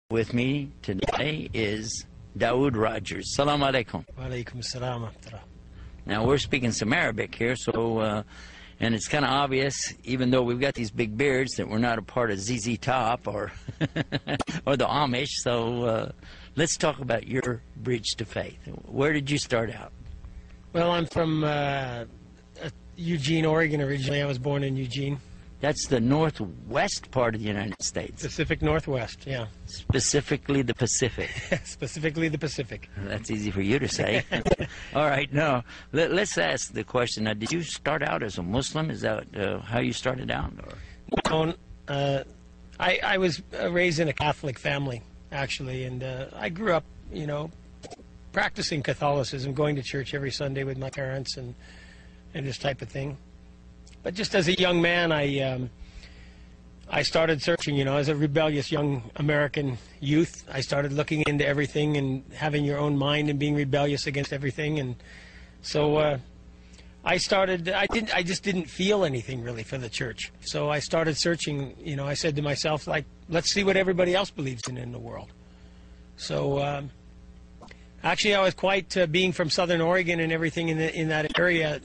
With me today is Dawood Rogers. Salam alaikum. Wa alaikum salam. Now we're speaking some Arabic here, so and it's kind of obvious, even though we've got these big beards, that we're not a part of ZZ Top or or the Amish. So let's talk about your bridge to faith. Where did you start out? Well, I'm from Eugene, Oregon originally. I was born in Eugene. That's the northwest part of the United States. Pacific Northwest, yeah. Specifically the Pacific. Specifically the Pacific. That's easy for you to say. All right, now, let's ask the question. Now, did you start out as a Muslim? Is that how you started out? Or? No, I was raised in a Catholic family, actually, and I grew up, you know, practicing Catholicism, going to church every Sunday with my parents and this type of thing. But just as a young man, I started searching, you know, as a rebellious young American youth. I started looking into everything and having your own mind and being rebellious against everything. And so I just didn't feel anything really for the church. So I started searching, you know, I said to myself, like, let's see what everybody else believes in the world. So actually, I was quite, being from Southern Oregon and everything in that area,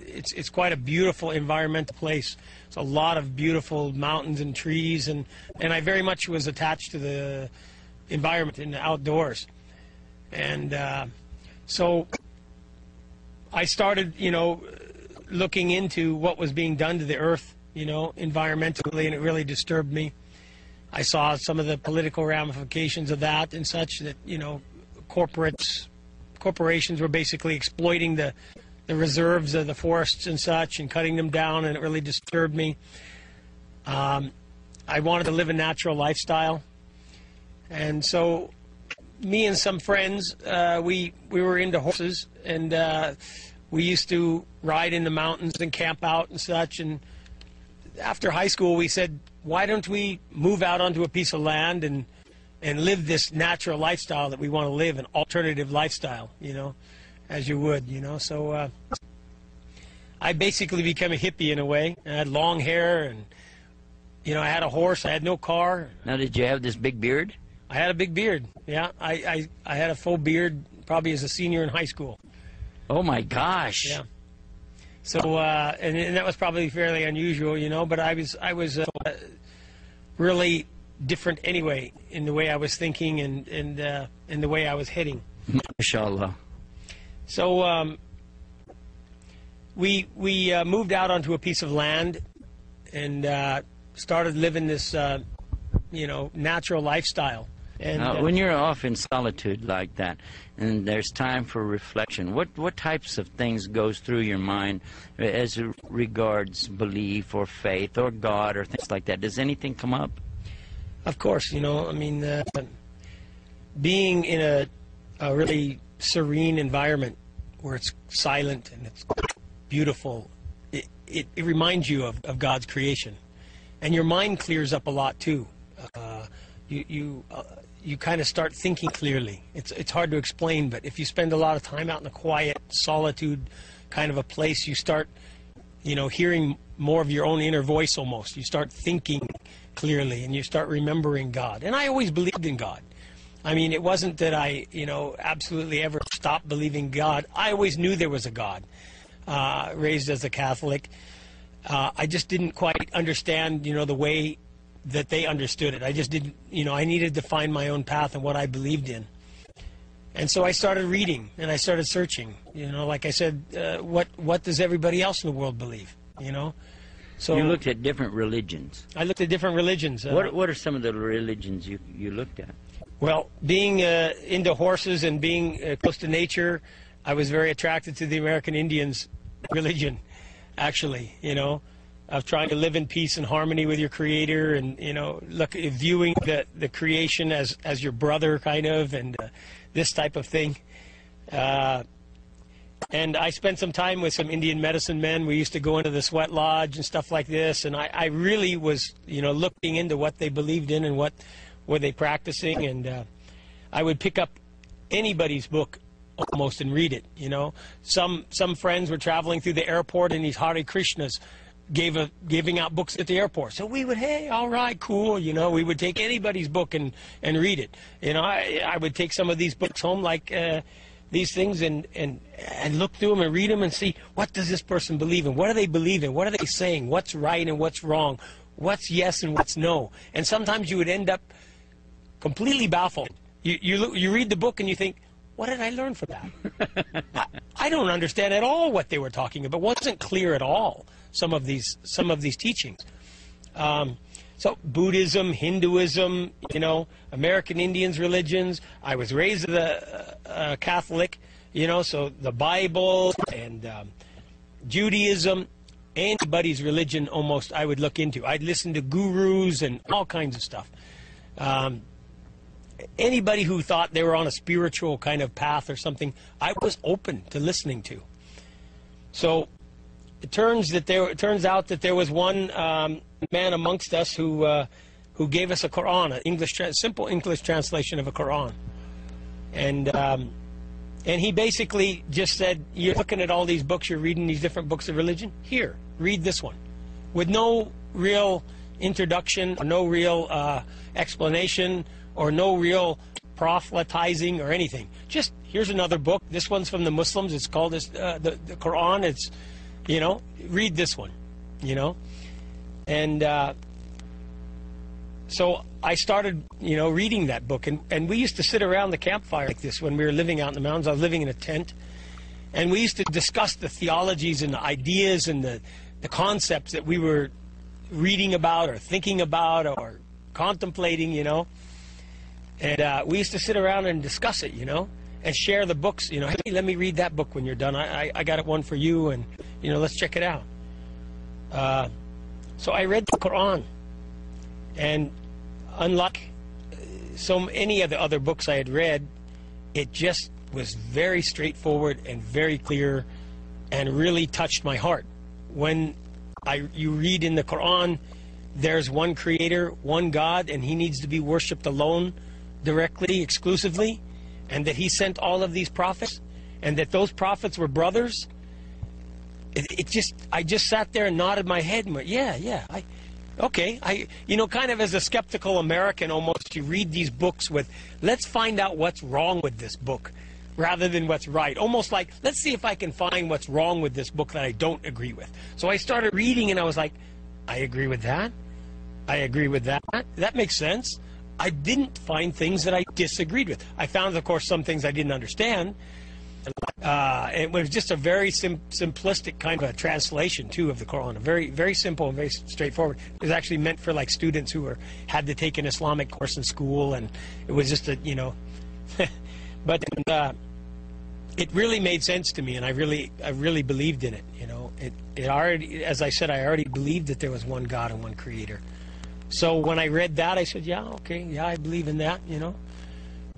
it's quite a beautiful environmental place. It's a lot of beautiful mountains and trees, and I very much was attached to the environment in the outdoors. And so I started, you know, looking into what was being done to the earth, you know, environmentally, and it really disturbed me. I saw some of the political ramifications of that and such that, you know, corporations were basically exploiting the reserves of the forests and such and cutting them down, and it really disturbed me. I wanted to live a natural lifestyle, and so me and some friends, we were into horses, and we used to ride in the mountains and camp out and such. And after high school, we said, why don't we move out onto a piece of land and live this natural lifestyle that we want to live, an alternative lifestyle, you know, as you would, you know. So I basically became a hippie in a way. I had long hair, and, you know, I had a horse. I had no car. Now, did you have this big beard? I had a big beard, yeah. I had a full beard probably as a senior in high school. Oh, my gosh. Yeah. So, and that was probably fairly unusual, you know, but I was really different anyway in the way I was thinking and in the way I was heading. MashaAllah. So we moved out onto a piece of land and started living this you know, natural lifestyle. And when you're off in solitude like that, and there's time for reflection, what types of things goes through your mind as regards belief or faith or God or things like that? Does anything come up? Of course, you know, I mean, being in a really serene environment where it's silent and it's beautiful, it reminds you of God's creation. And your mind clears up a lot, too. You kind of start thinking clearly. It's hard to explain, but if you spend a lot of time out in a quiet, solitude kind of a place, you start, you know, hearing more of your own inner voice almost. You start thinking clearly, and you start remembering God. And I always believed in God. I mean, it wasn't that I, you know, absolutely ever stopped believing God. I always knew there was a God, raised as a Catholic. I just didn't quite understand, you know, the way that they understood it. I just didn't, you know, I needed to find my own path and what I believed in. And so I started reading, and I started searching. You know, like I said, what does everybody else in the world believe, you know? So you looked at different religions. I looked at different religions. What are some of the religions you looked at? Well, being into horses and being close to nature, I was very attracted to the American Indians' religion, actually, you know, of trying to live in peace and harmony with your Creator, and, you know, viewing the creation as your brother, kind of, and this type of thing. And I spent some time with some Indian medicine men. We used to go into the sweat lodge and stuff like this, and I really was, you know, looking into what they believed in and what were they practicing, and I would pick up anybody's book almost and read it, you know. Some friends were traveling through the airport in these Hare Krishnas giving out books at the airport. So we would, hey, all right, cool, you know, we would take anybody's book and read it. You know, I would take some of these books home, like these things, and look through them and read them and see, what does this person believe in? What do they believe in? What are they saying? What's right and what's wrong? What's yes and what's no? And sometimes you would end up completely baffled. You read the book and you think, what did I learn from that? I don't understand at all what they were talking about. It wasn't clear at all, some of these teachings. So Buddhism, Hinduism, you know, American Indians religions. I was raised a Catholic, you know, so the Bible and Judaism, anybody's religion almost I would look into. I'd listen to gurus and all kinds of stuff. Anybody who thought they were on a spiritual kind of path or something, I was open to listening to. So it turns out that there was one man amongst us who gave us a Qur'an, a simple English translation of a Qur'an, and he basically just said, "You're looking at all these books, you're reading these different books of religion. Here, read this one," with no real introduction, or no real explanation, or no real proselytizing or anything. Just, here's another book. This one's from the Muslims. It's called the Qur'an. It's, you know, read this one, you know. And so I started, you know, reading that book. And we used to sit around the campfire like this when we were living out in the mountains. I was living in a tent. And we used to discuss the theologies and the ideas and the concepts that we were reading about or thinking about or contemplating, you know. And we used to sit around and discuss it, you know, and share the books, you know. Hey, let me read that book when you're done. I got one for you, and, you know, let's check it out. So I read the Qur'an, and unlike so many of the other books I had read, it just was very straightforward and very clear and really touched my heart. When you read in the Qur'an, there's one creator, one God, and he needs to be worshipped alone, directly, exclusively, and that he sent all of these prophets, and that those prophets were brothers. I just sat there and nodded my head and went, yeah, okay. You know, kind of as a skeptical American almost, you read these books with, let's find out what's wrong with this book, rather than what's right. Almost like, let's see if I can find what's wrong with this book that I don't agree with. So I started reading and I was like, I agree with that. I agree with that. That makes sense. I didn't find things that I disagreed with. I found, of course, some things I didn't understand. It was just a very simplistic kind of a translation, too, of the Quran. Very, very simple and very straightforward. It was actually meant for, like, students who had to take an Islamic course in school, and it was just a, you know... But it really made sense to me, and I really believed in it, you know. It already, as I said, I already believed that there was one God and one Creator. So when I read that, I said, yeah, okay, yeah, I believe in that, you know.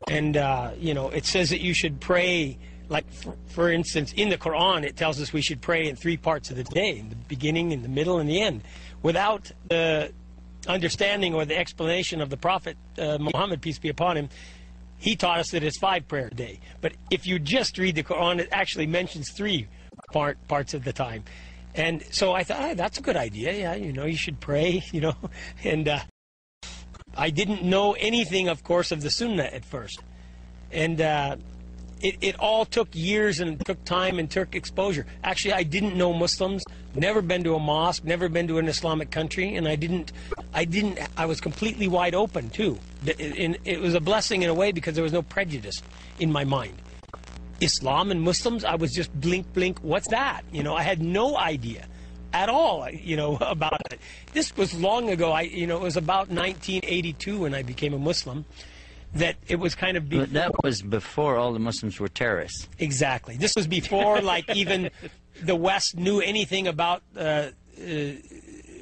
And, you know, it says that you should pray, like, for instance, in the Quran, it tells us we should pray in 3 parts of the day, in the beginning, in the middle, and the end. Without the understanding or the explanation of the Prophet Muhammad, peace be upon him, he taught us that it's 5 prayers a day. But if you just read the Quran, it actually mentions 3 parts of the time. And so I thought, that's a good idea. Yeah, you know, you should pray, you know. And I didn't know anything, of course, of the Sunnah at first. And it all took years and took time and took exposure. Actually, I didn't know Muslims, never been to a mosque, never been to an Islamic country, and I was completely wide open, too. It was a blessing in a way because there was no prejudice in my mind. Islam and Muslims, I was just blink, what's that? You know, I had no idea at all, you know, about it. This was long ago. You know, it was about 1982 when I became a Muslim. That it was kind of... But that was before all the Muslims were terrorists. Exactly. This was before, like, even the West knew anything about...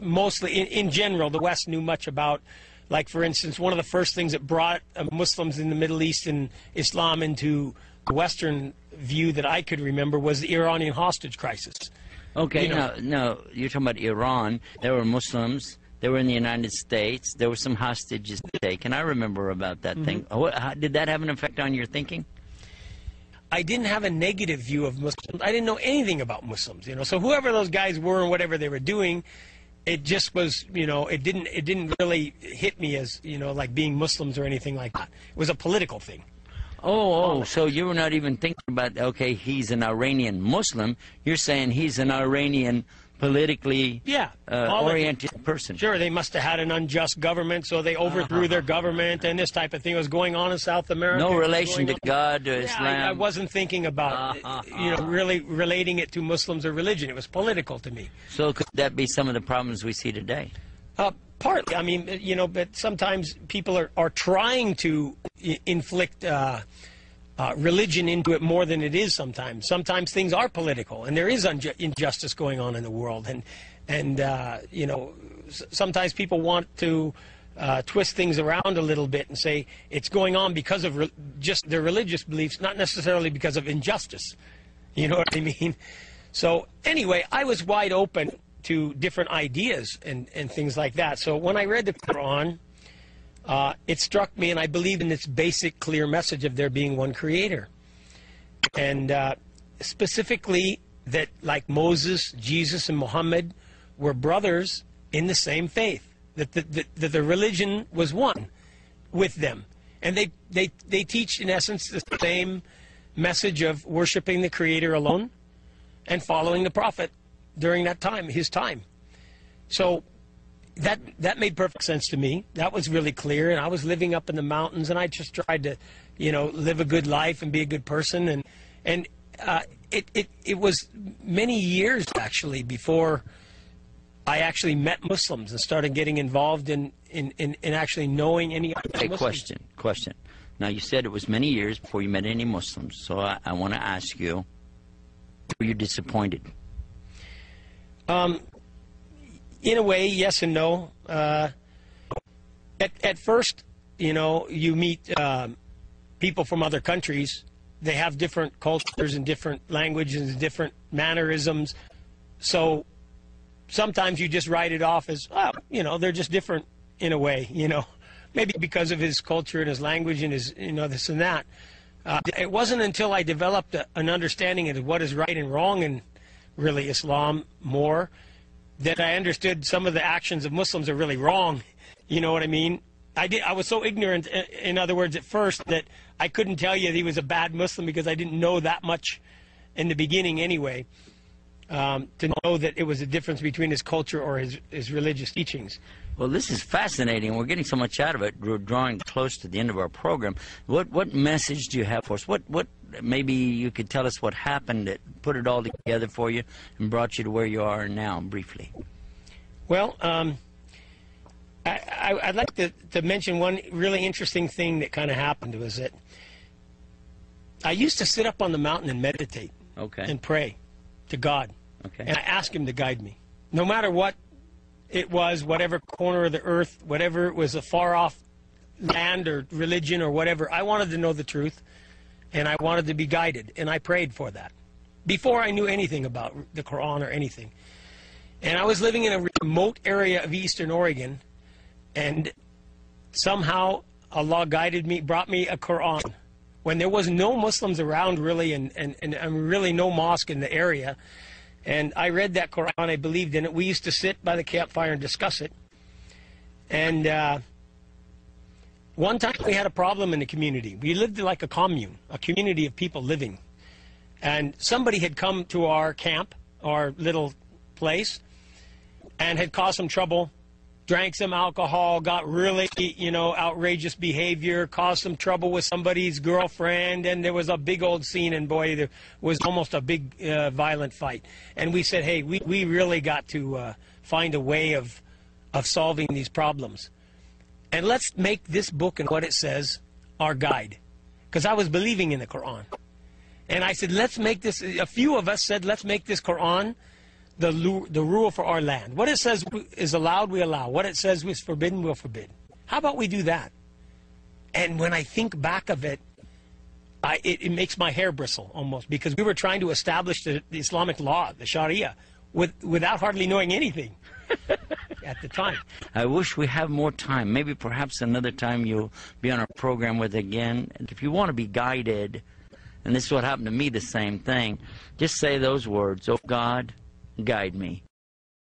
mostly, in general, the West knew much about... Like, for instance, one of the first things that brought Muslims in the Middle East and Islam into the Western view that I could remember was the Iranian hostage crisis. Okay, you know, no, you're talking about Iran. There were Muslims. They were in the United States. There were some hostages taken. I remember about that thing. Did that have an effect on your thinking? I didn't have a negative view of Muslims. I didn't know anything about Muslims, So whoever those guys were and whatever they were doing, it just was, it didn't really hit me as, like being Muslims or anything like that. It was a political thing. So you were not even thinking about, okay, he's an Iranian Muslim. You're saying he's an Iranian politically oriented person. Sure, they must have had an unjust government, so they overthrew their government, and this type of thing was going on in South America. No relation to God or Islam. I wasn't thinking about, really relating it to Muslims or religion. It was political to me. So could that be some of the problems we see today? Partly. I mean, but sometimes people are trying to inflict religion into it more than it is sometimes. Sometimes things are political, and there is injustice going on in the world. And sometimes people want to twist things around a little bit and say it's going on because of just their religious beliefs, not necessarily because of injustice. You know what I mean? So anyway, I was wide open to different ideas and things like that. So when I read the Qur'an, it struck me, and I believe in its basic, clear message of there being one creator. And specifically that like Moses, Jesus, and Muhammad were brothers in the same faith, that the religion was one with them. And they teach, in essence, the same message of worshiping the Creator alone and following the Prophet during that time, his time. So that made perfect sense to me. That was really clear, and I was living up in the mountains, and I just tried to, live a good life and be a good person, and it was many years actually before I actually met Muslims and started getting involved in actually knowing any other Muslims. Question. Now you said it was many years before you met any Muslims, so I want to ask you, were you disappointed? In a way, yes and no. At first, you meet people from other countries. They have different cultures and different languages and different mannerisms. So sometimes you just write it off as, they're just different in a way, Maybe because of his culture and his language and his, this and that. It wasn't until I developed an understanding of what is right and wrong in really Islam more that I understood some of the actions of Muslims are really wrong. You know what I mean? I was so ignorant, in other words, at first, that I couldn't tell you that he was a bad Muslim because I didn't know that much in the beginning anyway, to know that it was a difference between his culture or his religious teachings. Well, this is fascinating. We're getting so much out of it. We're drawing close to the end of our program. What message do you have for us? What maybe you could tell us what happened that put it all together for you and brought you to where you are now, briefly. Well, I'd like to mention one really interesting thing that kind of happened was that I used to sit up on the mountain and meditate and pray to God. And I asked him to guide me. No matter what it was, whatever corner of the earth, whatever it was, a far-off land or religion or whatever, I wanted to know the truth, and I wanted to be guided, and I prayed for that before I knew anything about the Qur'an or anything. And I was living in a remote area of eastern Oregon, and somehow Allah guided me, brought me a Qur'an when there was no Muslims around really, and really no mosque in the area. And I read that Qur'an, I believed in it. We used to sit by the campfire and discuss it. And one time we had a problem in the community. We lived like a commune, a community of people living. And somebody had come to our camp, our little place, and had caused some trouble, drank some alcohol, got really, outrageous behavior, caused some trouble with somebody's girlfriend, and there was a big old scene, and boy, there was almost a big violent fight. And we said, hey, we really got to find a way of solving these problems. And let's make this book and what it says our guide. Because I was believing in the Qur'an. And I said, let's make this, a few of us said, let's make this Qur'an the rule for our land. What it says is allowed, we allow. What it says is forbidden, we'll forbid. How about we do that? And when I think back of it, it makes my hair bristle almost, because we were trying to establish the Islamic law, the Sharia, without hardly knowing anything at the time. I wish we have more time. Maybe perhaps another time you'll be on our program with again. And if you want to be guided, And this is what happened to me, the same thing. Just say those words, "Oh God, guide me."